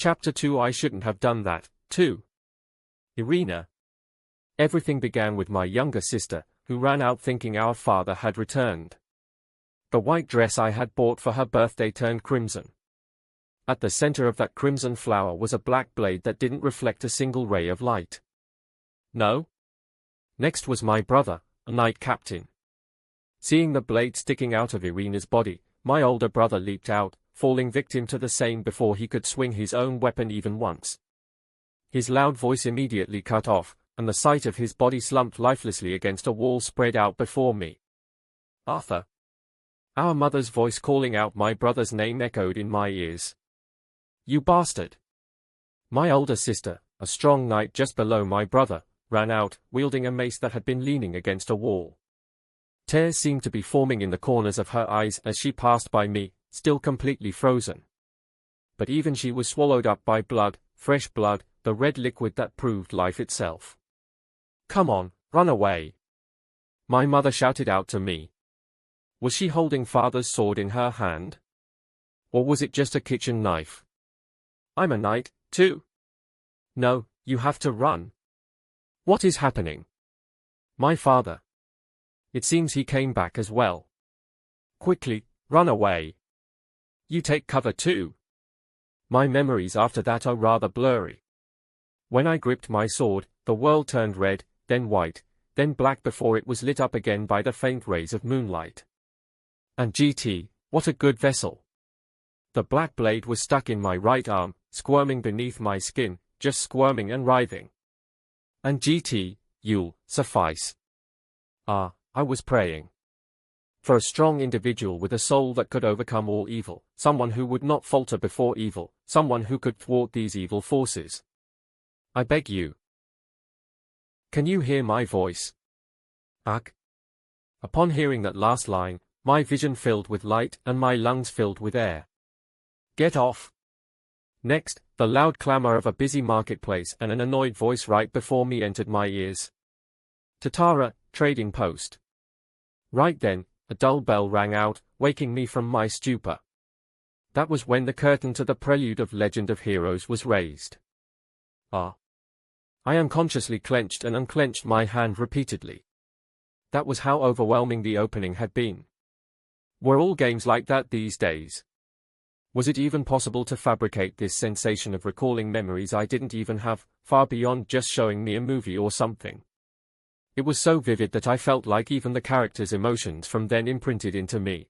Chapter 2 I shouldn't have done that, too. Irina. Everything began with my younger sister, who ran out thinking our father had returned. The white dress I had bought for her birthday turned crimson. At the center of that crimson flower was a black blade that didn't reflect a single ray of light. No. Next was my brother, a knight captain. Seeing the blade sticking out of Irina's body, my older brother leaped out, falling victim to the same before he could swing his own weapon even once. His loud voice immediately cut off, and the sight of his body slumped lifelessly against a wall spread out before me. Arthur. Our mother's voice calling out my brother's name echoed in my ears. You bastard! My older sister, a strong knight just below my brother, ran out, wielding a mace that had been leaning against a wall. Tears seemed to be forming in the corners of her eyes as she passed by me, still completely frozen. But even she was swallowed up by blood, fresh blood, the red liquid that proved life itself. Come on, run away! My mother shouted out to me. Was she holding father's sword in her hand? Or was it just a kitchen knife? I'm a knight, too. No, you have to run. What is happening? My father. It seems he came back as well. Quickly, run away. You take cover too. My memories after that are rather blurry. When I gripped my sword, the world turned red, then white, then black before it was lit up again by the faint rays of moonlight. And GT, what a good vessel. The black blade was stuck in my right arm, squirming beneath my skin, just squirming and writhing. And GT, you'll suffice. I was praying. For a strong individual with a soul that could overcome all evil, someone who would not falter before evil, someone who could thwart these evil forces. I beg you. Can you hear my voice? Ugh. Upon hearing that last line, my vision filled with light and my lungs filled with air. Get off. Next, the loud clamor of a busy marketplace and an annoyed voice right before me entered my ears. Tatara, trading post. Right then, a dull bell rang out, waking me from my stupor. That was when the curtain to the prelude of Legend of Heroes was raised. I unconsciously clenched and unclenched my hand repeatedly. That was how overwhelming the opening had been. Were all games like that these days? Was it even possible to fabricate this sensation of recalling memories I didn't even have, far beyond just showing me a movie or something? It was so vivid that I felt like even the characters' emotions from then imprinted into me.